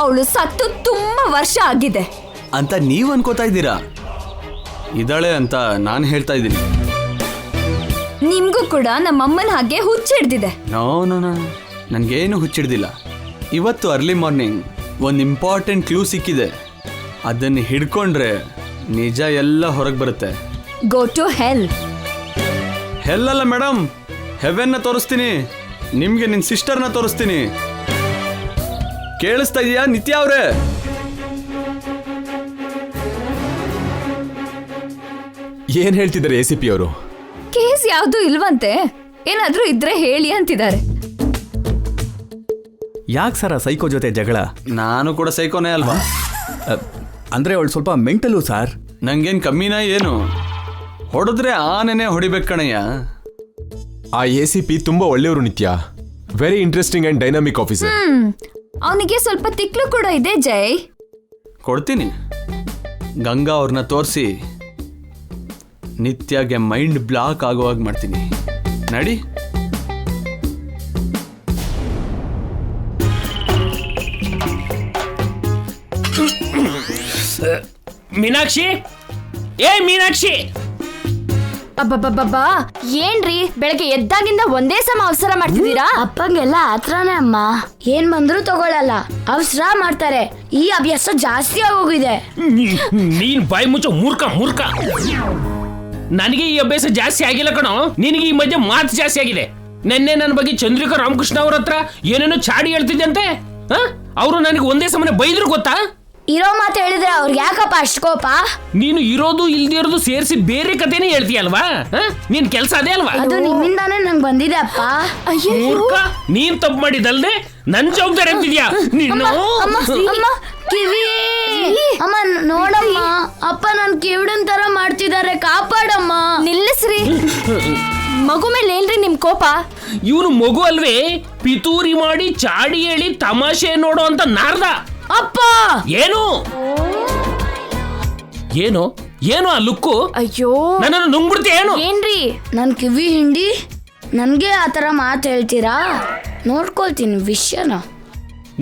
ಅವಳು ಸತ್ತು ತುಂಬಾ ವರ್ಷ ಆಗಿದೆ ಅಂತ ನೀವು ಅನ್ಕೋತಾ ಇದ್ದೀರಾ? ಇದ್ದಾಳೆ ಅಂತ ನಾನು ಹೇಳ್ತಾ ಇದ್ದೀನಿ. ನಿಮ್ಗೂ ಕೂಡ ನಮ್ಮಮ್ಮನ ಹಾಗೆ ಹುಚ್ಚಿಡ್ದಿದೆ. ನೋ ನೋ ನೋ, ನನಗೇನು ಹುಚ್ಚಿಡ್ದಿಲ್ಲ. ಇವತ್ತು ಅರ್ಲಿ ಮಾರ್ನಿಂಗ್ ಒಂದು ಇಂಪಾರ್ಟೆಂಟ್ ಕ್ಲೂ ಸಿಕ್ಕಿದೆ. ಅದನ್ನು ಹಿಡ್ಕೊಂಡ್ರೆ ನಿಜ ಎಲ್ಲ ಹೊರಗೆ ಬರುತ್ತೆ. Go to hell. ಹೆಲ್ ಅಲ್ಲ ಮೇಡಮ್, ಹೆವೆನ್ನ ತೋರಿಸ್ತೀನಿ. ನಿಮ್ಗೆ ನಿನ್ನ ಸಿಸ್ಟರ್ನ ತೋರಿಸ್ತೀನಿ. ಕೇಳಿಸ್ತಾ ಇದೆಯಾ ನಿತ್ಯ ಅವ್ರೆ? ಏನ್ ಹೇಳ್ತಿದ್ದಾರೆ ACP ಅವರು? ಕೇಸ್ ಯಾವ್ದು ಇಲ್ವಂತೆ, ಏನಾದ್ರೂ ಇದ್ರೆ ಹೇಳಿ ಅಂತಿದ್ದಾರೆ. ಯಾಕೆ ಸರ್ ಆ ಸೈಕೋ ಜೊತೆ ಜಗಳ? ನಾನು ಕೂಡ ಸೈಕೋನೇ ಅಲ್ವಾ? ಅಂದ್ರೆ ಅವಳು ಸ್ವಲ್ಪ ಮೆಂಟಲು ಸರ್. ನಂಗೇನು ಕಮ್ಮಿನ ಏನು? ಹೊಡೆದ್ರೆ ಆನೆನೆ ಹೊಡಿಬೇಕು ಕಣಯ್ಯ. ಆ ACP ತುಂಬಾ ಒಳ್ಳೆಯವರು ನಿತ್ಯ. Very interesting and dynamic officer. ಅವನಿಗೆ ಸ್ವಲ್ಪ ತಿಕ್ಲು ಕೂಡ ಇದೆ ಜೈ. ಕೊಡ್ತೀನಿ. ಗಂಗಾ ಅವ್ರನ್ನ ತೋರಿಸಿ ನಿತ್ಯಗೆ ಮೈಂಡ್ ಬ್ಲಾಕ್ ಆಗುವಾಗ ಮಾಡ್ತೀನಿ. ನಡಿ. ಮೀನಾಕ್ಷಿ, ಏ ಮೀನಾಕ್ಷಿ! ಅಬ್ಬಬ್ಬಬ್ಬಾ, ಏನ್ರಿ ಬೆಳಗ್ಗೆ ಎದ್ದಾಗಿಂದ ಒಂದೇ ಸಮ ಅವಸರ ಮಾಡ್ತಿದ್ದೀರಾ? ಅಪ್ಪಂಗೆಲ್ಲ ಆತ್ರನೇ ಅಮ್ಮ. ಏನ್ ಬಂದ್ರು ತಗೊಳಲ್ಲ, ಅವಸರ ಮಾಡ್ತಾರೆ. ಈ ಅಭ್ಯಾಸ ಜಾಸ್ತಿ ಆಗೋಗಿದೆ. ನೀನ್ ಬಾಯಿ ಮುಚ್ಚೋ ಮೂರ್ಖ ಮೂರ್ಖ. ನನಗೆ ಈ ಅಭ್ಯಾಸ ಜಾಸ್ತಿ ಆಗಿಲ್ಲ ಕಣೋ, ನಿನಗೆ ಈ ಮಧ್ಯೆ ಮಾತು ಜಾಸ್ತಿ ಆಗಿದೆ. ನೆನ್ನೆ ನನ್ನ ಬಗ್ಗೆ ಚಂದ್ರಿಕಾ ರಾಮಕೃಷ್ಣ ಅವ್ರ ಹತ್ರ ಏನೇನೋ ಚಾಡಿ ಹೇಳ್ತಿದ್ದಂತೆ. ಅವರು ನನಗೆ ಒಂದೇ ಸಮನೆ ಬೈದ್ರು ಗೊತ್ತಾ? ಇರೋ ಮಾತು ಹೇಳಿದ್ರೆ ಅವ್ರಿಗೆ ಯಾಕಪ್ಪ ಅಷ್ಟು ಕೋಪ? ನೀನು ಇರೋದು ಇಲ್ದಿರೋದು ಸೇರಿಸಿ ಬೇರೆ ಕಥೆನೇ ಹೇಳ್ತೀಯಲ್ವಾ? ನಿನ್ ಕೆಲ್ಸ ಅದೇ ಅಲ್ವಾ? ಅದು ನಿಮ್ಮಿಂದಾನೇ ನಂಗೆ ಬಂದಿದೆ ಅಪ್ಪ. ಮೂರ್ಖ, ನೀನ್ ತಪ್ಪು ಮಾಡಿದಲ್ದೆ ನನ್ ಜವಾಬ್ದಾರಿ ಅಂತಿದ್ಯಾ ನೀನು? ಕಿವಿ ಅಮ್ಮ ನೋಡಮ್ಮ, ಅಪ್ಪ ನನ್ ಕಿವಿಡನ್ ತರ ಮಾಡ್ತಿದ್ದಾರೆ, ಕಾಪಾಡಮ್ಮ. ನಿಲ್ಲಿಸ್ರಿ. ಮಗು ಮೇಲೆ ಏನ್ರಿ ನಿಮ್ ಕೋಪ? ಇವನು ಮಗು ಅಲ್ವೇ, ಪಿತೂರಿ ಮಾಡಿ ಚಾಡಿ ಹೇಳಿ ತಮಾಷೆ ನೋಡೋ ಅಂತ ನಾರ್ದ. ಅಪ್ಪ ಏನು ಏನು ಏನು ಆ ಲುಕ್ಕು? ಅಯ್ಯೋ, ನನ್ನನ್ನು ನುಂಗ್ಬಿಡ್ತೀಯ ಏನು? ಏನ್ರಿ ನನ್ ಕಿವಿ ಹಿಂಡಿ ನನ್ಗೆ ಆತರ ಮಾತು ಹೇಳ್ತೀರಾ? ನೋಡ್ಕೊಳ್ತೀನಿ ವಿಷಯನ.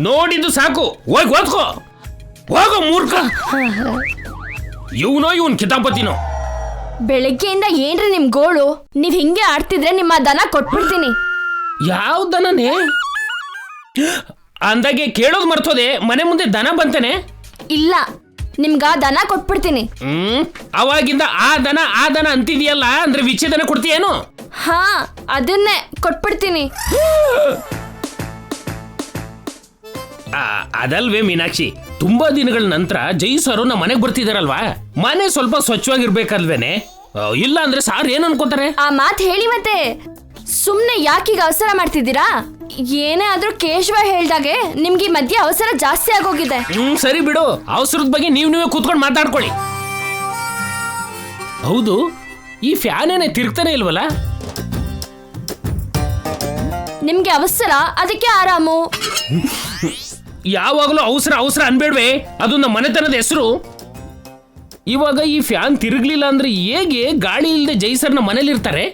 ನೋಡಿದ್ದು ಸಾಕು, ಹೋಗಿ ಓದ್ಕೋ. ಹೋಗೋ ಮೂರ್ಖ. ಇವನ್ ಕಿತಾಪತಿನೋ. ಬೆಳಗ್ಗೆಯಿಂದ ಏನ್ರಿ ನಿಮ್ ಗೋಳು? ನೀವ್ ಹಿಂಗೆ ಆಡ್ತಿದ್ರೆ ನಿಮ್ಮ ದನ ಕೊಟ್ಬಿಡ್ತೀನಿ. ಯಾವ ದನನೇ? ಅಂದಾಗೆ ಕೇಳೋದು ಮರ್ತೋದೆ, ಮನೆ ಮುಂದೆ ದನ ಬಂತಾನೆ? ಇಲ್ಲ, ನಿಮ್ಗ ದನ ಕೊಟ್ಬಿಡ್ತೀನಿ. ಅವಾಗಿಂದ ಆ ದನ ಅಂತಿದ್ಯಲ್ಲ, ಅಂದ್ರೆ ವಿಚ್ಛೇದನ ಕೊಡ್ತೀಯೇನು? ಹಾ, ಅದನ್ನೇ ಕೊಟ್ಬಿಡ್ತೀನಿ. ಅದಲ್ವೇ ಮೀನಾಕ್ಷಿ, ತುಂಬಾ ದಿನಗಳ ನಂತರ ಜೈ ಸರ್ ನಮ್ಮ ಮನೆಗೆ ಬರ್ತಿದಾರಲ್ವಾ, ಮನೆ ಸ್ವಲ್ಪ ಸ್ವಚ್ಛವಾಗಿರ್ಬೇಕಲ್ವೇನೆ? ಇಲ್ಲ ಅಂದ್ರೆ ಸಾರ್ ಏನ್ ಅನ್ಕೋತಾರೆ? ಆ ಮಾತ್ ಹೇಳಿ ಮತ್ತೆ. ಸುಮ್ನೆ ಯಾಕೀಗ ಅವಸರ ಮಾಡ್ತಿದ್ದೀರಾ? ಏನೇ ಆದ್ರೂ ಕೇಶವ ಹೇಳ್ದಾಗೆ ನಿಮ್ಗೆ ಈ ಮಧ್ಯೆ ಅವಸರ ಜಾಸ್ತಿ ಆಗೋಗಿದೆ. ಸರಿ ಬಿಡು, ಅವಸರದ ಬಗ್ಗೆ ನೀವೇ ಕೂತ್ಕೊಂಡು ಮಾತಾಡ್ಕೊಳ್ಳಿ. ಹೌದು, ಈ ಫ್ಯಾನ್ ಏನೇ ತಿರ್ಗ್ತಾನೆ ಇಲ್ವಲ್ಲ? ನಿಮ್ಗೆ ಅವಸರ, ಅದಕ್ಕೆ ಆರಾಮು. ಯಾವಾಗಲೂ ಅವಸರ ಅನ್ಬೇಡ್ವೆ, ಅದು ನಮ್ಮ ಮನೆತನದ ಹೆಸರು. ಇವಾಗ ಈ ಫ್ಯಾನ್ ತಿರುಗ್ಲಿಲ್ಲ ಅಂದ್ರೆ ಹೇಗೆ ಗಾಳಿ ಇಲ್ಲದೆ ಜೈಸರ್ನ ಮನೇಲಿ ಇರ್ತಾರೆ?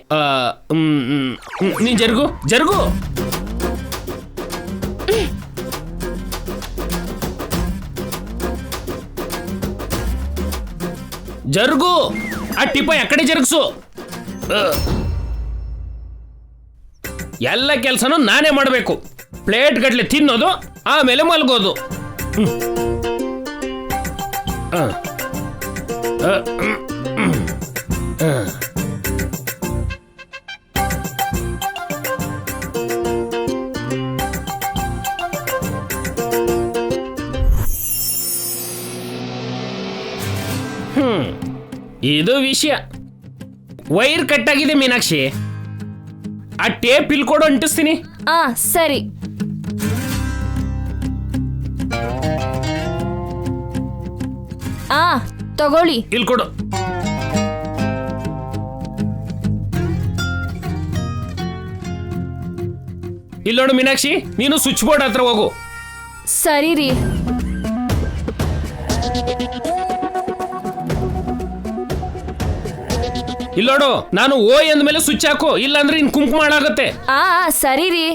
ನೀನ್ ಜರುಗು ಜರುಗು. ಆ ಟಿಪ್ಪ ಎಕಡೆ ಜರುಗ್ಸು. ಎಲ್ಲ ಕೆಲ್ಸನೂ ನಾನೇ ಮಾಡಬೇಕು. ಪ್ಲೇಟ್ ಗಟ್ಲೆ ತಿನ್ನೋದು, ಆಮೇಲೆ ಮಲ್ಗೋದು. ಇದು ವಿಷಯ. ವೈರ್ ಕಟ್ಟಾಗಿದೆ ಮೀನಾಕ್ಷಿ, ಆ ಟೇಪ್ ಇಲ್ಲಿ ಕೊಡು, ಅಂಟಿಸ್ತೀನಿ. ಸರಿ. ತಗೊಳ್ಳಿ. ಇಲ್ಲಿ ಕೊಡು. ಇಲ್ಲಿ ನೋಡು ಮೀನಾಕ್ಷಿ, ನೀನು ಸ್ವಿಚ್ ಬೋರ್ಡ್ ಹತ್ರ ಹೋಗು. ಸರಿ ರೀ. ಇಲ್ಲಿ ನೋಡು, ನಾನು ಓ ಎಂದ್ಮೇಲೆ ಸ್ವಿಚ್ ಹಾಕು, ಇಲ್ಲಾಂದ್ರೆ ಇನ್ ಕುಂಕುಮ ಹಾಳಾಗತ್ತೆ. ಸರಿ ರೀ.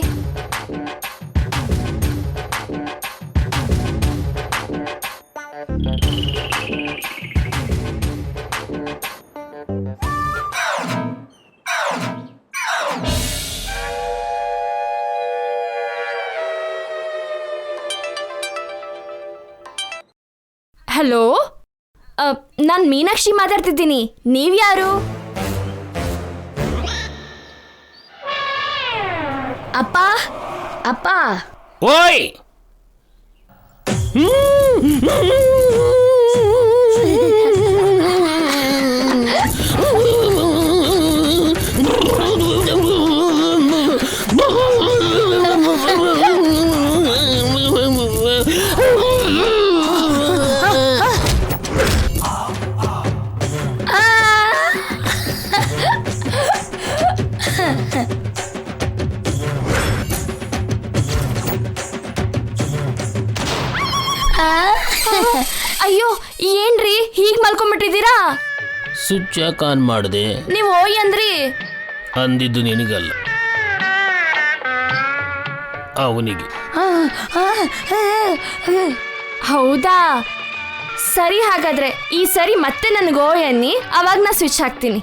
ಹಲೋ, ನಾನು ಮೀನಾಕ್ಷಿ ಮಾತಾಡ್ತಿದ್ದೀನಿ. ನೀವ್ಯಾರು? ಅಪ್ಪ ಅಪ್ಪ ಓಯ್ ಅಯ್ಯೋ, ಏನ್ರಿ ಹೀಗ್ ಮಲ್ಕೊಂಡ್ಬಿಟ್ಟಿದ್ದೀರಾ? ಸ್ವಿಚ್ ಯಾಕೆ ಆನ್ ಮಾಡಿದೆ? ನೀವು ಓಯ್ ಅಂದ್ರಿ. ಅಂದಿದ್ದು ನಿನಗಲ್ಲ, ಅವನಿಗೆ. ಹೌದಾ, ಸರಿ. ಹಾಗಾದ್ರೆ ಈ ಸರಿ ಮತ್ತೆ ನನಗೆ ಓಯ್ ಅನ್ನಿ, ಅವಾಗ ನಾ ಸ್ವಿಚ್ ಹಾಕ್ತೀನಿ.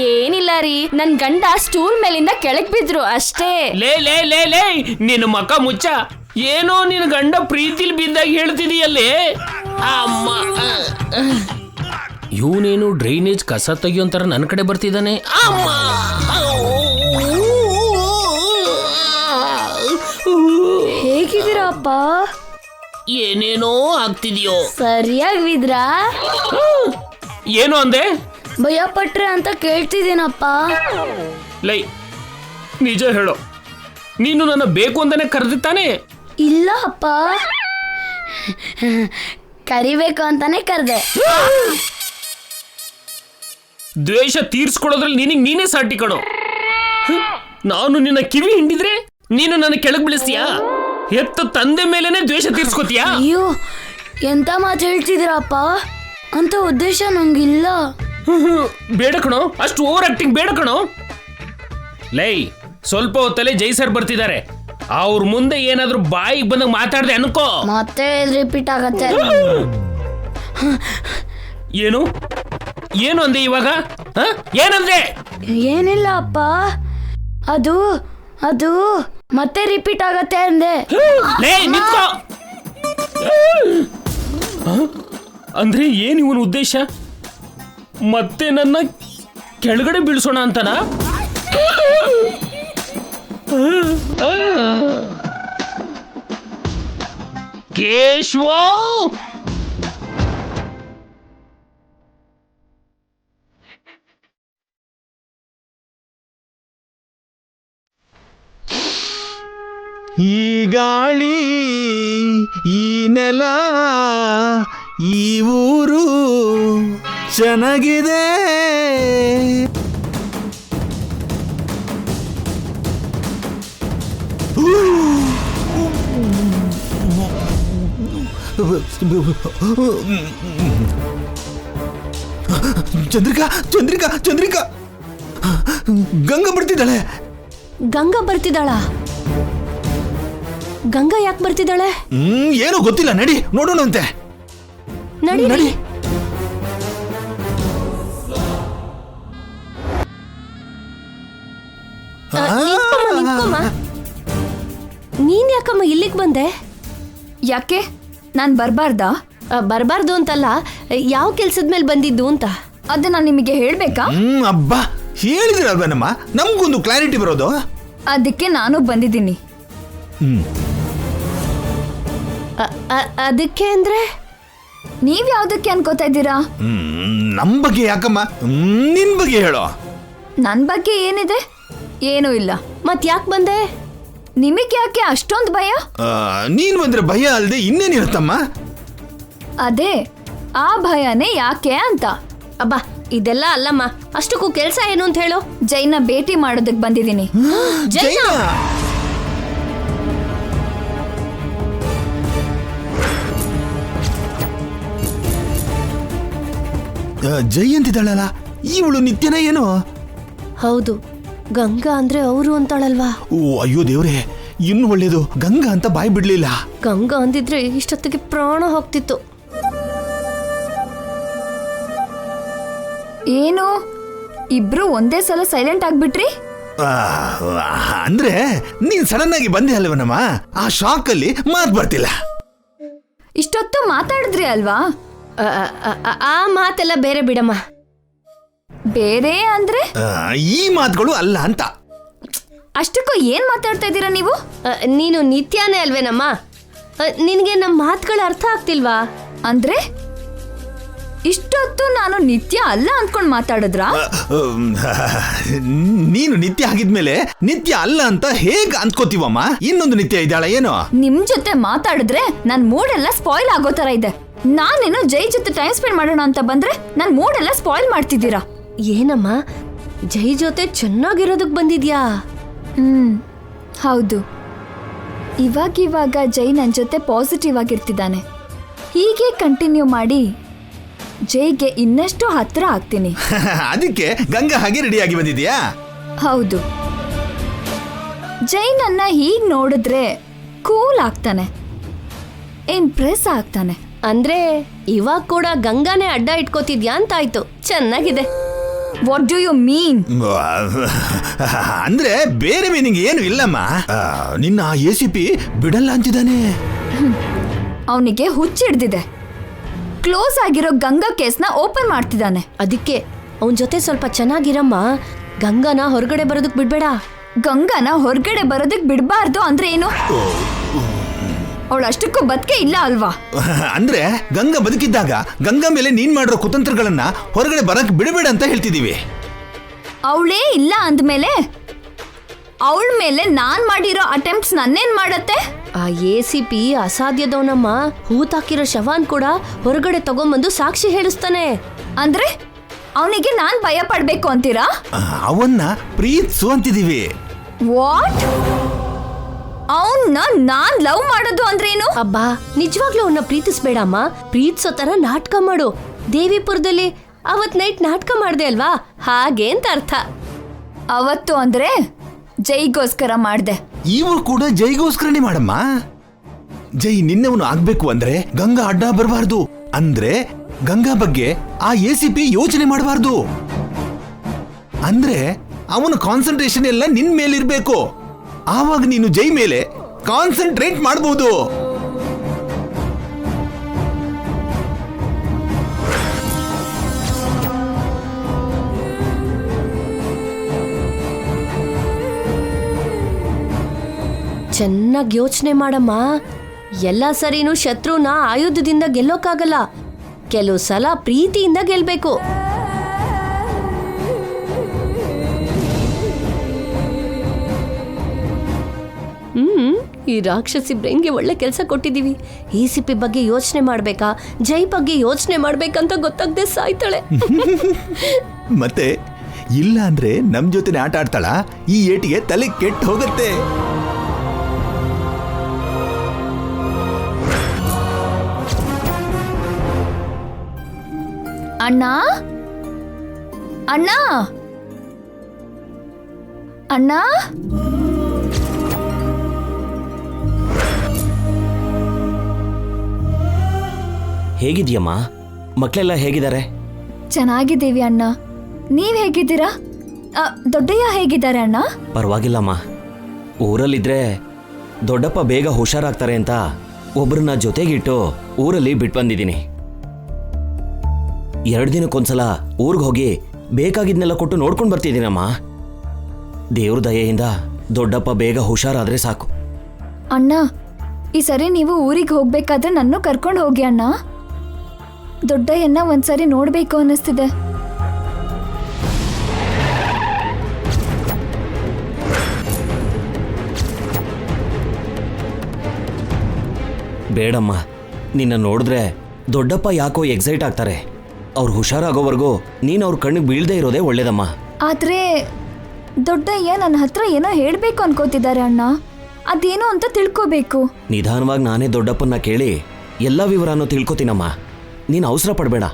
ಏನಿಲ್ಲ ರೀ, ನನ್ ಗಂಡ ಸ್ಟೂಲ್ ಮೇಲಿಂದ ಕೆಳಗ್ ಬಿದ್ರು ಅಷ್ಟೇ. ಲೇ ಲೇ ಲೇ ಲೇ ನಿನ್ನ ಮಕ ಮುಚ್ಚ. ಏನೋ ನಿನ್ನ ಗಂಡ ಪ್ರೀತಿಲಿ ಬಿದ್ದಾಗ ಹೇಳ್ತಿದೀಯಲ್ಲೇ. ಅಮ್ಮ, ಇವನೇನು ಡ್ರೈನೇಜ್ ಕಸ ತೆಗಿಯೋಂತರ ನನ್ನ ಕಡೆ ಬರ್ತಿದ್ದಾನೆ. ಅಮ್ಮ, ಹೇಗಿದ್ದೀರಾ ಅಪ್ಪ? ಏನೇನೋ ಆಗ್ತಿದ್ಯೋ. ಸರಿಯಾಗಿ ಬಿದ್ರಾ? ಏನು ಅಂದೆ? ಭಯ ಪಟ್ರೆ ಅಂತ ಕೇಳ್ತಿದ್ದೀನಪ್ಪ. ಲೈ, ನಿಜ ಹೇಳೋ, ನೀನು ನನ್ನ ಬೇಕು ಅಂತಾನೆ ಕರೆದಿತ್ತಾನೆ? ಇಲ್ಲ ಅಪ್ಪ, ಕರಿಬೇಕು ಅಂತಾನೆ ಕರೆದೆ. ದ್ವೇಷ ತೀರ್ಸ್ಕೊಳ್ಳೋದ್ರಲ್ಲಿ ನಿನಗೆ ನೀನೇ ಸಾಟಿ ಕಣೋ. ನಾನು ನಿನ್ನ ಕಿವಿ ಹಿಂಡಿದ್ರೆ ನೀನು ನನ್ನ ಕೆಳಗೆ ಬೀಳಿಸ್ತೀಯಾ? ಹೆತ್ತ ತಂದೆ ಮೇಲೇನೆ ದ್ವೇಷ ತೀರ್ಸ್ಕೊತೀಯಾ? ಅಯ್ಯೋ, ಎಂತ ಮಾತು ಹೇಳ್ತಿದ್ದೀರಪ್ಪ? ಅಂತ ಉದ್ದೇಶ ನಂಗಿಲ್ಲ. ಬೇಡ ಕಣೋ, ಅಷ್ಟು ಓವರ್ ಆಕ್ಟಿಂಗ್ ಬೇಡ ಕಣೋ. ಲೈ, ಸ್ವಲ್ಪ ಹೊತ್ತಲ್ಲೇ ಜೈ ಸರ್ ಬರ್ತಿದ್ದಾರೆ. ಅವ್ರ ಮುಂದೆ ಏನಾದ್ರೂ ಬಾಯಿಗೆ ಬಂದಾಗ ಮಾತಾಡ್ದೆ ಅನ್ಕೋ, ಮತ್ತೆ ರಿಪೀಟ್ ಆಗತ್ತೆ. ಏನು ಏನು ಅಂದೆ ಇವಾಗ? ಏನಂದೆ? ಏನಿಲ್ಲ ಅಪ್ಪ, ಅದು ಅದು ಮತ್ತೆ ರಿಪೀಟ್ ಆಗತ್ತೆ ಅಂದೆ. ಲೇ, ನಿಂತ್ಕೋ. ಅಂದ್ರೆ ಏನ್ ಇವನ ಉದ್ದೇಶ? ಮತ್ತೆ ನನ್ನ ಕೆಳಗಡೆ ಬೀಳ್ಸೋಣ ಅಂತನಾ? ಕೇಶವ, ಈ ಗಾಳಿ, ಈ ನೆಲ, ಈ ಊರು ಚೆನ್ನಾಗಿದೆ. ಚಂದ್ರಿಕಾ ಚಂದ್ರಿಕಾ ಚಂದ್ರಿಕಾ, ಗಂಗಾ ಬರ್ತಿದ್ದಾಳೆ. ಗಂಗಾ ಬರ್ತಿದ್ದಾಳ? ಗಂಗಾ ಯಾಕೆ ಬರ್ತಿದ್ದಾಳೆ? ಏನೋ ಗೊತ್ತಿಲ್ಲ, ನಡಿ ನೋಡೋಣಂತೆ. ನಡಿ ನಡಿ. ನಿಂತ್ಕೊಮ್ಮ. ನೀನ್ ಯಾಕಮ್ಮ ಇಲ್ಲಿಗೆ ಬಂದೆ? ಯಾಕೆ ನಾನ್ ಬರ್ಬಾರ್ದಾ? ಬರ್ಬಾರ್ದು ಅಂತಲ್ಲ, ಯಾವ ಕೆಲ್ಸದ ಮೇಲೆ ಬಂದಿದ್ದು ಅಂತ ಅದನ್ನ ನಿಮಗೆ ಹೇಳ್ಬೇಕಾ? ಅಬ್ಬಾ, ಹೇಳಿದ್ರಲ್ವೇನಮ್ಮ, ನಮ್ಗೊಂದು ಕ್ಲಾರಿಟಿ ಬರೋದು. ಅದಕ್ಕೆ ನಾನು ಬಂದಿದ್ದೀನಿ. ಅದಕ್ಕೆ ಅಂದ್ರೆ ನೀವ್ ಯಾವ್ದಕ್ಕೆ ಅನ್ಕೋತಾ ಇದ್ದೀರಾ? ನಮ್ ಬಗ್ಗೆ ಯಾಕಮ್ಮ, ನಿನ್ ಬಗ್ಗೆ ಹೇಳೋ. ನನ್ ಬಗ್ಗೆ ಏನಿದೆ? ಏನೂ ಇಲ್ಲ. ಮತ್ ಯಾಕೆ ಬಂದೆ? ನಿಮಗೆ ಯಾಕೆ ಅಷ್ಟೊಂದು ಭಯ? ನೀನ್ ಬಂದ್ರೆ ಭಯ ಅಲ್ದೆ ಇನ್ನೇನಿರುತ್ತಮ್ಮ? ಅದೇ ಆ ಭಯನೇ ಯಾಕೆ ಅಂತ. ಅಬ್ಬಾ, ಇದೆಲ್ಲ ಅಲ್ಲಮ್ಮ. ಅಷ್ಟಕ್ಕೂ ಕೆಲ್ಸ ಏನು ಅಂತ ಹೇಳು. ಜೈನ ಭೇಟಿ ಮಾಡೋದಕ್ ಬಂದಿದ್ದೀನಿ. ಜೈನ? ಜೈ ಅಂತಿದ್ದಾಳಲ್ಲ, ಇವಳು ನಿತ್ಯನ ಏನು? ಹೌದು, ಗಂಗಾ ಅಂದ್ರೆ ಅವರು ಅಂತಾಳಲ್ವಾ. ಓ ಅಯ್ಯೋ ದೇವ್ರೆ, ಇನ್ನು ಒಳ್ಳೇದು ಗಂಗಾ ಅಂತ ಬಾಯಿ ಬಿಡ್ಲಿಲ್ಲ. ಗಂಗಾ ಅಂದಿದ್ರೆ ಇಷ್ಟೊತ್ತಿಗೆ ಪ್ರಾಣ ಹೋಗ್ತಿತ್ತು. ಏನು ಇಬ್ರು ಒಂದೇ ಸಲ ಸೈಲೆಂಟ್ ಆಗ್ಬಿಟ್ರಿ? ಅಂದ್ರೆ ನೀನ್ ಸಡನ್ ಆಗಿ ಬಂದೆ ಅಲ್ವನಮ್ಮ, ಆ ಶಾಕ್ ಅಲ್ಲಿ ಮಾತ್ ಬರ್ತಿಲ್ಲ. ಇಷ್ಟೊತ್ತು ಮಾತಾಡಿದ್ರಿ ಅಲ್ವಾ? ಆ ಮಾತೆಲ್ಲ ಬೇರೆ ಬಿಡಮ್ಮ. ಬೇರೆ ಅಂದ್ರೆ ಈ ಮಾತುಗಳು ಅಲ್ಲ ಅಂತ. ಅಷ್ಟಕ್ಕೂ ಏನ್ ಮಾತಾಡ್ತಾ ಇದ್ದೀರಾ ನೀವು? ನೀನು ನಿತ್ಯನೇ ಅಲ್ವೇನಮ್ಮ? ನಿನಗೆ ನಮ್ಮ ಮಾತುಗಳು ಅರ್ಥ ಆಗ್ತಿಲ್ವಾ? ಅಂದ್ರೆ ಇಷ್ಟೊತ್ತು ನಾನು ನಿತ್ಯ ಅಲ್ಲ ಅಂದ್ಕೊಂಡ್ ಮಾತಾಡಿದ್ರಾ? ನೀನು ನಿತ್ಯ ಆಗಿದ್ಮೇಲೆ ನಿತ್ಯ ಅಲ್ಲ ಅಂತ ಹೇಗ್ ಅಂದ್ಕೋತೀವಮ್ಮ? ಇನ್ನೊಂದು ನಿತ್ಯ ಇದ್ದಾಳ ಏನೋ? ನಿಮ್ ಜೊತೆ ಮಾತಾಡಿದ್ರೆ ನನ್ ಮೂಡ್ ಎಲ್ಲ ಸ್ಪಾಯ್ಲ್ ಆಗೋ ತರ ಇದೆ. ನಾನೇನೋ ಜೈ ಜೊತೆ ಟೈಮ್ ಸ್ಪೆಂಡ್ ಮಾಡೋಣ ಅಂತ ಬಂದ್ರೆ ನನ್ ಮೂಡ್ ಎಲ್ಲ ಸ್ಪಾಯ್ಲ್ ಮಾಡ್ತಿದ್ದೀರಾ. ಏನಮ್ಮ, ಜೈ ಜೊತೆ ಚೆನ್ನಾಗಿರೋದಕ್ ಬಂದಿದ್ಯಾ? ಹೌದು. ಇವಾಗ ಜೈ ನನ್ ಜೊತೆ ಪಾಸಿಟಿವ್ ಆಗಿರ್ತಿದ್ದಾನೆ. ಹೀಗೆ ಕಂಟಿನ್ಯೂ ಮಾಡಿ ಜೈಗೆ ಇನ್ನಷ್ಟು ಹತ್ರ ಆಗ್ತೀನಿ. ಅದಕ್ಕೆ ಗಂಗಾ ಹಾಗೆ ರೆಡಿಯಾಗಿ ಬಂದಿದ್ಯಾ? ಹೌದು. ಜೈ ನನ್ನ ಹೀಗ್ ನೋಡಿದ್ರೆ ಕೂಲ್ ಆಗ್ತಾನೆ, ಇಂಪ್ರೆಸ್ ಆಗ್ತಾನೆ. ಅಂದ್ರೆ ಇವಾಗ ಕೂಡ ಗಂಗಾನೇ ಅಡ್ಡ ಇಟ್ಕೋತಿದ್ಯಾ ಅಂತಾಯ್ತು. ಚೆನ್ನಾಗಿದೆ. What do you mean? ಅಂದ್ರೆ ಬೇರೆ ಮೀನಿಂಗ್ ಏನು ಇಲ್ಲಮ್ಮ. ನಿನ್ನ ACP ಬಿಡಲ್ಲ ಅಂತಿದ್ದಾನೆ. ಅವನಿಗೆ ಹುಚ್ಚಿಡ್ದಿದೆ. ಕ್ಲೋಸ್ ಆಗಿರೋ ಗಂಗಾ ಕೇಸ್ನ ಓಪನ್ ಮಾಡ್ತಿದ್ದಾನೆ. ಅದಕ್ಕೆ ಅವನ್ ಜೊತೆ ಸ್ವಲ್ಪ ಚೆನ್ನಾಗಿರಮ್ಮ. ಗಂಗಾನ ಹೊರಗಡೆ ಬರೋದಕ್ ಬಿಡ್ಬೇಡ. ಗಂಗಾನ ಹೊರಗಡೆ ಬರೋದಕ್ ಬಿಡಬಾರ್ದು ಅಂದ್ರೆ ಏನು? ಅವಳು ಅಷ್ಟಕ್ಕೂ ಬದುಕೆ ಇಲ್ಲ ಅಲ್ವಾ? ಅಂದ್ರೆ ಗಂಗಾ ಬದುಕಿದ್ದಾಗ ಗಂಗಾ ಮೇಲೆ ನೀನ್ ಮಾಡಿರೋ ಕುತಂತ್ರಗಳನ್ನ ಹೊರಗಡೆ ಬರಕ್ ಬಿಡಬೇಡ ಅಂತ ಹೇಳ್ತಿದೀವಿ. ಅವಳೇ ಇಲ್ಲ ಅಂದ್ಮೇಲೆ ಅವಳ ಮೇಲೆ ನಾನ್ ಮಾಡಿರೋ ಅಟೆಂಪ್ಟ್ಸ್ ನನ್ನೇನ್ ಮಾಡತ್ತೆ? ಆ ACP ಅಸಾಧ್ಯದವನಮ್ಮ. ಹೂತಾಕಿರೋ ಶವಾನ್ ಕೂಡ ಹೊರಗಡೆ ತಗೊಂಬಂದು ಸಾಕ್ಷಿ ಹೇಳಿಸ್ತಾನೆ. ಅಂದ್ರೆ ಅವನಿಗೆ ನಾನ್ ಭಯ ಪಡ್ಬೇಕು ಅಂತೀರಾ? ಅವನ್ನ ಪ್ರೀತ್ಸು ಅಂತಿದೀವಿ. ವಾಟ್? ಅವನ್ನ ನಾನ್ ಲವ್ ಮಾಡೋದು ಅಂದ್ರೇನು? ಅಬ್ಬಾ, ನಿಜವಾಗ್ಲೂ ಅವನ್ನ ಪ್ರೀತಿಸ್ಬೇಡಮ್ಮ. ಪ್ರೀತಿಸೋ ತರ ನಾಟಕ ಮಾಡು. ದೇವಿಪುರದಲ್ಲಿ ಅವತ್ ನೈಟ್ ನಾಟಕ ಮಾಡ್ದೆ ಅಲ್ವಾ, ಹಾಗೆ ಅಂತ ಅರ್ಥ. ಅವತ್ತು ಅಂದ್ರೆ ಜೈಗೋಸ್ಕರ ಮಾಡ್ದೆ. ಇವು ಕೂಡ ಜೈಗೋಸ್ಕರನೇ ಮಾಡಮ್ಮ. ಜೈ ನಿನ್ನವನು ಆಗ್ಬೇಕು ಅಂದ್ರೆ ಗಂಗಾ ಅಡ್ಡ ಬರಬಾರ್ದು. ಅಂದ್ರೆ ಗಂಗಾ ಬಗ್ಗೆ ಆ ACP ಯೋಚನೆ ಮಾಡಬಾರ್ದು. ಅಂದ್ರೆ ಅವನ ಕಾನ್ಸಂಟ್ರೇಷನ್ ಎಲ್ಲ ನಿನ್ ಮೇಲಿರ್ಬೇಕು. ಆವಾಗ ನೀನು ಜೈ ಮೇಲೆ ಕಾನ್ಸಂಟ್ರೇಟ್ ಮಾಡಬಹುದು. ಚೆನ್ನಾಗಿ ಯೋಚನೆ ಮಾಡಮ್ಮ. ಎಲ್ಲ ಸರಿನೂ ಶತ್ರುನ ಆಯುಧದಿಂದ ಗೆಲ್ಲೋಕ್ಕಾಗಲ್ಲ. ಕೆಲವು ಸಲ ಪ್ರೀತಿಯಿಂದ ಗೆಲ್ಬೇಕು. ಈ ರಾಕ್ಷಸಿ ಬ್ರೈನ್ಗೆ ಒಳ್ಳೆ ಕೆಲಸ ಕೊಟ್ಟಿದೀವಿ. ACP ಬಗ್ಗೆ ಯೋಚನೆ ಮಾಡ್ಬೇಕಾ, ಜೈ ಬಗ್ಗೆ ಯೋಚನೆ ಮಾಡ್ಬೇಕಂತ ಗೊತ್ತಾಗದೆ ಸಾಯ್ತಾಳೆ. ಮತ್ತೆ ಇಲ್ಲ ಅಂದ್ರೆ ನಮ್ ಜೊತೆ ಆಟ ಆಡ್ತಾಳ. ಈ ಏಟಿಗೆ ತಲೆ ಕೆಟ್ಟು ಹೋಗುತ್ತೆ. ಅಣ್ಣ ಅಣ್ಣ ಅಣ್ಣ ಹೇಗಿದ್ಯಮ್ಮ? ಮಕ್ಕಳೆಲ್ಲ ಹೇಗಿದ್ದಾರೆ? ಚೆನ್ನಾಗಿದ್ದೀವಿ ಅಣ್ಣ. ನೀವ್ ಹೇಗಿದ್ದೀರಾ? ದೊಡ್ಡಯ್ಯ ಹೇಗಿದ್ದಾರೆ ಅಣ್ಣ? ಪರವಾಗಿಲ್ಲಮ್ಮ. ಊರಲ್ಲಿದ್ರೆ ದೊಡ್ಡಪ್ಪ ಬೇಗ ಹುಷಾರಾಗ್ತಾರೆ ಅಂತ ಒಬ್ರನ್ನ ಜೊತೆಗಿಟ್ಟು ಊರಲ್ಲಿ ಬಿಟ್ಟು ಬಂದಿದ್ದೀನಿ. 2 ದಿನಕ್ಕೊಂದ್ಸಲ ಊರಿಗೆ ಹೋಗಿ ಬೇಕಾಗಿದ್ನೆಲ್ಲ ಕೊಟ್ಟು ನೋಡ್ಕೊಂಡು ಬರ್ತಿದ್ದೀನಮ್ಮ. ದೇವ್ರ ದಯೆಯಿಂದ ದೊಡ್ಡಪ್ಪ ಬೇಗ ಹುಷಾರಾದ್ರೆ ಸಾಕು. ಅಣ್ಣ, ಈ ಸರಿ ನೀವು ಊರಿಗೆ ಹೋಗ್ಬೇಕಾದ್ರೆ ನನ್ನೂ ಕರ್ಕೊಂಡು ಹೋಗಿ ಅಣ್ಣ. ದೊಡ್ಡಯ್ಯನ್ನ ಒಂದ್ಸರಿ ನೋಡ್ಬೇಕು ಅನ್ನಿಸ್ತಿದೆ. ಬೇಡಮ್ಮ, ನಿನ್ನ ನೋಡಿದ್ರೆ ದೊಡ್ಡಪ್ಪ ಯಾಕೋ ಎಕ್ಸೈಟ್ ಆಗ್ತಾರೆ. ಅವ್ರು ಹುಷಾರಾಗೋವರೆಗೂ ನೀನು ಅವ್ರ ಕಣ್ಣಿಗೆ ಬೀಳದೇ ಇರೋದೇ ಒಳ್ಳೇದಮ್ಮ. ಆದ್ರೆ ದೊಡ್ಡಯ್ಯ ನನ್ನ ಹತ್ರ ಏನೋ ಹೇಳ್ಬೇಕು ಅನ್ಕೋತಿದ್ದಾರೆ ಅಣ್ಣ. ಅದೇನೋ ಅಂತ ತಿಳ್ಕೋಬೇಕು. ನಿಧಾನವಾಗಿ ನಾನೇ ದೊಡ್ಡಪ್ಪನ್ನ ಕೇಳಿ ಎಲ್ಲ ವಿವರನೂ ತಿಳ್ಕೊತೀನಮ್ಮ. ನೀನು ಅವಸರ ಪಡಬೇಡ.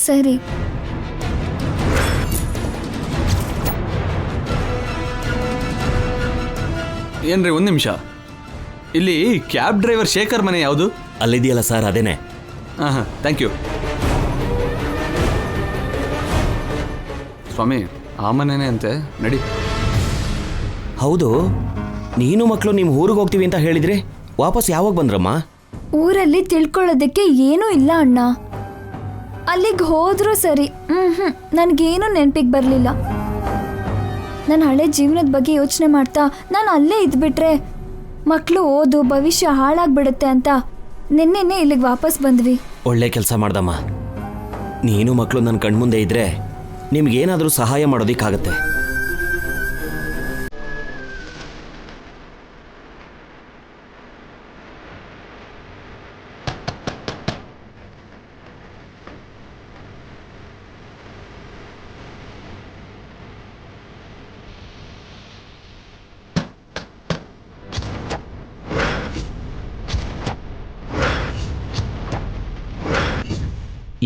ಸರಿ. ಏನ್ರಿ, 1 ನಿಮಿಷ. ಇಲ್ಲಿ ಕ್ಯಾಬ್ ಡ್ರೈವರ್ ಶೇಖರ್ ಮನೆ ಯಾವುದು? ಅಲ್ಲಿದೆಯಲ್ಲ ಸರ್, ಅದೇನೆ. ಹಾಂ, ಥ್ಯಾಂಕ್ ಯು ಸ್ವಾಮಿ. ಆ ಮನೆನೇ ಅಂತೆ, ನಡಿ. ಹೌದು, ನೀನು ಮಕ್ಕಳು ನಿಮ್ಮ ಊರಿಗೆ ಹೋಗ್ತೀವಿ ಅಂತ ಹೇಳಿದ್ರಿ. ವಾಪಸ್ ಯಾವಾಗ ಬಂದ್ರಮ್ಮ? ಊರಲ್ಲಿ ತಿಳ್ಕೊಳ್ಳೋದಕ್ಕೆ ಏನೂ ಇಲ್ಲ ಅಣ್ಣ. ಅಲ್ಲಿಗೆ ಹೋದ್ರೂ ಸರಿ, ನನಗೇನು ನೆನಪಿಗೆ ಬರಲಿಲ್ಲ. ನನ್ನ ಹಳೆ ಜೀವನದ ಬಗ್ಗೆ ಯೋಚನೆ ಮಾಡ್ತಾ ನಾನು ಅಲ್ಲೇ ಇದ್ಬಿಟ್ರೆ ಮಕ್ಕಳು ಓದು ಭವಿಷ್ಯ ಹಾಳಾಗ್ಬಿಡುತ್ತೆ ಅಂತ ನಿನ್ನೆನೆ ಇಲ್ಲಿಗೆ ವಾಪಸ್ ಬಂದ್ವಿ. ಒಳ್ಳೆ ಕೆಲಸ ಮಾಡ್ದಮ್ಮ. ನೀನು ಮಕ್ಕಳು ನನ್ನ ಕಣ್ಮುಂದೆ ಇದ್ರೆ ನಿಮ್ಗೇನಾದರೂ ಸಹಾಯ ಮಾಡೋದಿಕ್ಕಾಗತ್ತೆ.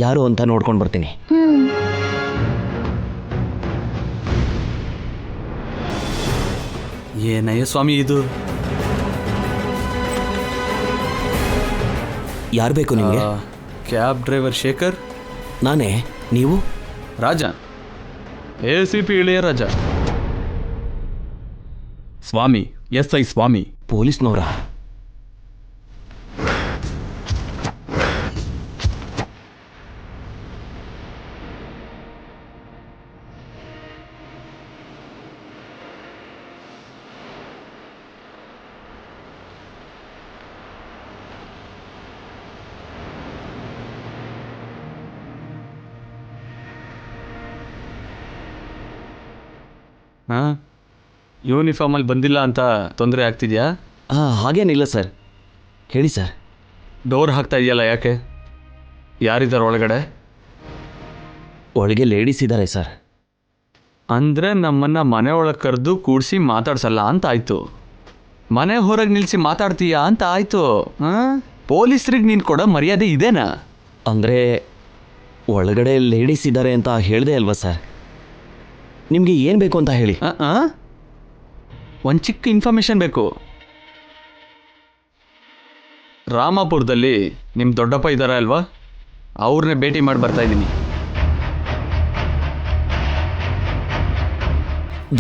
ಯಾರು ಅಂತ ನೋಡ್ಕೊಂಡು ಬರ್ತೀನಿ. ಏನಯ್ಯ ಸ್ವಾಮಿ ಇದು? ಯಾರು ಬೇಕು ನಿಮಗೆ? Cab driver Shekhar. ನಾನೇ. ನೀವು? ರಾಜ, ACP ಇಳೆಯರಾಜ. ಸ್ವಾಮಿ, SI ಸ್ವಾಮಿ. ಪೊಲೀಸ್ನವರ? ಹಾಂ, ಯೂನಿಫಾರ್ಮಲ್ಲಿ ಬಂದಿಲ್ಲ ಅಂತ ತೊಂದರೆ ಆಗ್ತಿದ್ಯಾ? ಹಾಗೇನಿಲ್ಲ ಸರ್. ಹೇಳಿ ಸರ್. ಡೋರ್ ಹಾಕ್ತಾ ಇದೆಯಲ್ಲ, ಯಾಕೆ? ಯಾರಿದ್ದಾರೆ ಒಳಗಡೆ? ಒಳಗೆ ಲೇಡೀಸ್ ಇದ್ದಾರೆ ಸರ್. ಅಂದರೆ ನಮ್ಮನ್ನು ಮನೆ ಒಳಗೆ ಕರೆದು ಕೂಡಿಸಿ ಮಾತಾಡ್ಸಲ್ಲ ಅಂತ ಆಯಿತು. ಮನೆ ಹೊರಗೆ ನಿಲ್ಲಿಸಿ ಮಾತಾಡ್ತೀಯಾ ಅಂತ ಆಯಿತು. ಹಾಂ, ಪೊಲೀಸ್ರಿಗೆ ನೀನು ಕೊಡೋ ಮರ್ಯಾದೆ ಇದೇನಾ? ಅಂದರೆ ಒಳಗಡೆ ಲೇಡೀಸ್ ಇದ್ದಾರೆ ಅಂತ ಹೇಳಿದೆ ಅಲ್ವಾ ಸರ್? ನಿಮಗೆ ಏನು ಬೇಕು ಅಂತ ಹೇಳಿ. ಒಂದು ಚಿಕ್ಕ ಇನ್ಫಾರ್ಮೇಷನ್ ಬೇಕು. ರಾಮಾಪುರದಲ್ಲಿ ನಿಮ್ಮ ದೊಡ್ಡಪ್ಪ ಇದ್ದಾರೆ ಅಲ್ವಾ? ಅವ್ರನ್ನೇ ಭೇಟಿ ಮಾಡಿ ಬರ್ತಾ ಇದ್ದೀನಿ.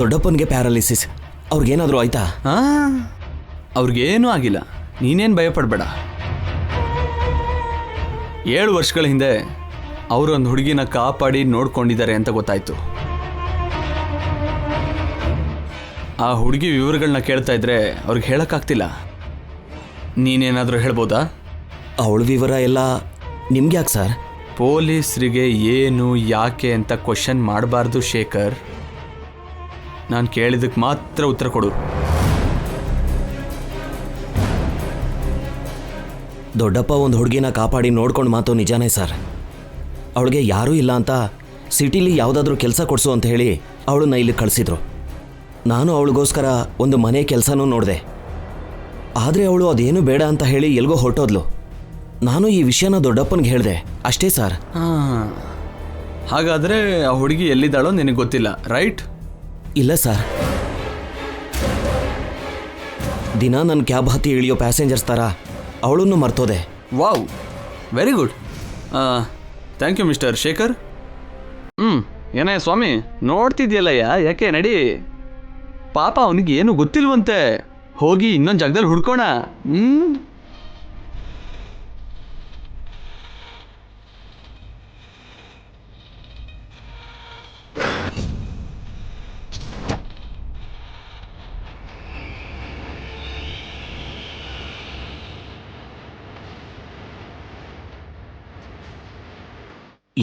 ದೊಡ್ಡಪ್ಪನಿಗೆ ಪ್ಯಾರಾಲಿಸಿಸ್. ಅವ್ರಿಗೇನಾದರೂ ಆಯ್ತಾ? ಅವ್ರಿಗೇನೂ ಆಗಿಲ್ಲ, ನೀನೇನು ಭಯಪಡಬೇಡ. 7 ವರ್ಷಗಳ ಹಿಂದೆ ಅವರೊಂದು ಹುಡುಗಿನ ಕಾಪಾಡಿ ನೋಡ್ಕೊಂಡಿದ್ದಾರೆ ಅಂತ ಗೊತ್ತಾಯಿತು. ಆ ಹುಡುಗಿ ವಿವರಗಳನ್ನ ಕೇಳ್ತಾ ಇದ್ರೆ ಅವ್ರಿಗೆ ಹೇಳೋಕ್ಕಾಗ್ತಿಲ್ಲ. ನೀನೇನಾದರೂ ಹೇಳ್ಬೋದಾ? ಅವಳ ವಿವರ ಎಲ್ಲ ನಿಮ್ಗೆ ಯಾಕೆ ಸರ್? ಪೊಲೀಸರಿಗೆ ಏನು ಯಾಕೆ ಅಂತ ಕ್ವಶನ್ ಮಾಡಬಾರ್ದು ಶೇಖರ್. ನಾನು ಕೇಳಿದ್ದಕ್ಕೆ ಮಾತ್ರ ಉತ್ತರ ಕೊಡು. ದೊಡ್ಡಪ್ಪ ಒಂದು ಹುಡುಗಿನ ಕಾಪಾಡಿ ನೋಡ್ಕೊಂಡು ಮಾತು ನಿಜಾನೇ ಸರ್. ಅವಳಿಗೆ ಯಾರೂ ಇಲ್ಲ ಅಂತ ಸಿಟಿಲಿ ಯಾವುದಾದ್ರೂ ಕೆಲಸ ಕೊಡಿಸು ಅಂತ ಹೇಳಿ ಅವಳನ್ನ ಇಲ್ಲಿ ಕಳಿಸಿದ್ರು. ನಾನು ಅವಳಿಗೋಸ್ಕರ ಒಂದು ಮನೆ ಕೆಲಸನೂ ನೋಡಿದೆ. ಆದರೆ ಅವಳು ಅದೇನು ಬೇಡ ಅಂತ ಹೇಳಿ ಎಲ್ಗೋ ಹೊರಟೋದ್ಲು. ನಾನು ಈ ವಿಷಯನ ದೊಡ್ಡಪ್ಪನಿಗೆ ಹೇಳಿದೆ ಅಷ್ಟೇ ಸರ್. ಹಾಗಾದರೆ ಆ ಹುಡುಗಿ ಎಲ್ಲಿದ್ದಾಳೋ ನಿನಗೆ ಗೊತ್ತಿಲ್ಲ, ರೈಟ್? ಇಲ್ಲ ಸರ್. ದಿನ ನನ್ನ ಕ್ಯಾಬ್ ಹತ್ತಿ ಇಳಿಯೋ ಪ್ಯಾಸೆಂಜರ್ಸ್ ಥರ ಅವಳನ್ನು ಮರ್ತೋದೆ. Wow, very good. Thank you mister Shekhar. ಏನೇ ಸ್ವಾಮಿ, ನೋಡ್ತಿದ್ಯಲ್ಲಯ್ಯ, ಯಾಕೆ? ನಡಿ. ಪಾಪ ಅವನಿಗೆ ಏನು ಗೊತ್ತಿಲ್ವಂತೆ. ಹೋಗಿ ಇನ್ನೊಂದು ಜಾಗದಲ್ಲಿ ಹುಡ್ಕೋಣ.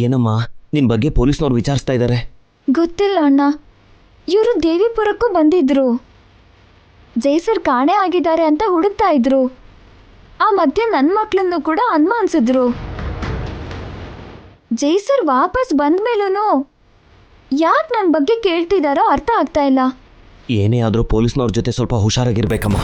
ಏನಮ್ಮ, ನಿನ್ನ ಬಗ್ಗೆ ಪೊಲೀಸ್ನವ್ರು ವಿಚಾರಿಸ್ತಾ ಇದ್ದಾರೆ. ಗೊತ್ತಿಲ್ಲ ಅಣ್ಣ, ಇವರು ದೇವಿಪುರಕ್ಕೂ ಬಂದಿದ್ರು. ಜೈಸರ್ ಕಾಣೆ ಆಗಿದ್ದಾರೆ ಅಂತ ಹುಡುಕ್ತಾ ಇದ್ರು. ಆ ಮಧ್ಯೆ ನನ್ನ ಮಕ್ಕಳನ್ನು ಕೂಡ ಅನುಮಾನಿಸಿದ್ರು. ಜೈಸರ್ ವಾಪಸ್ ಬಂದ ಮೇಲೂ ಯಾಕೆ ನನ್ನ ಬಗ್ಗೆ ಕೇಳ್ತಿದ್ದಾರೋ ಅರ್ಥ ಆಗ್ತಾ ಇಲ್ಲ. ಏನೇ ಆದರೂ ಪೊಲೀಸ್ನವ್ರ ಜೊತೆ ಸ್ವಲ್ಪ ಹುಷಾರಾಗಿರ್ಬೇಕಮ್ಮ.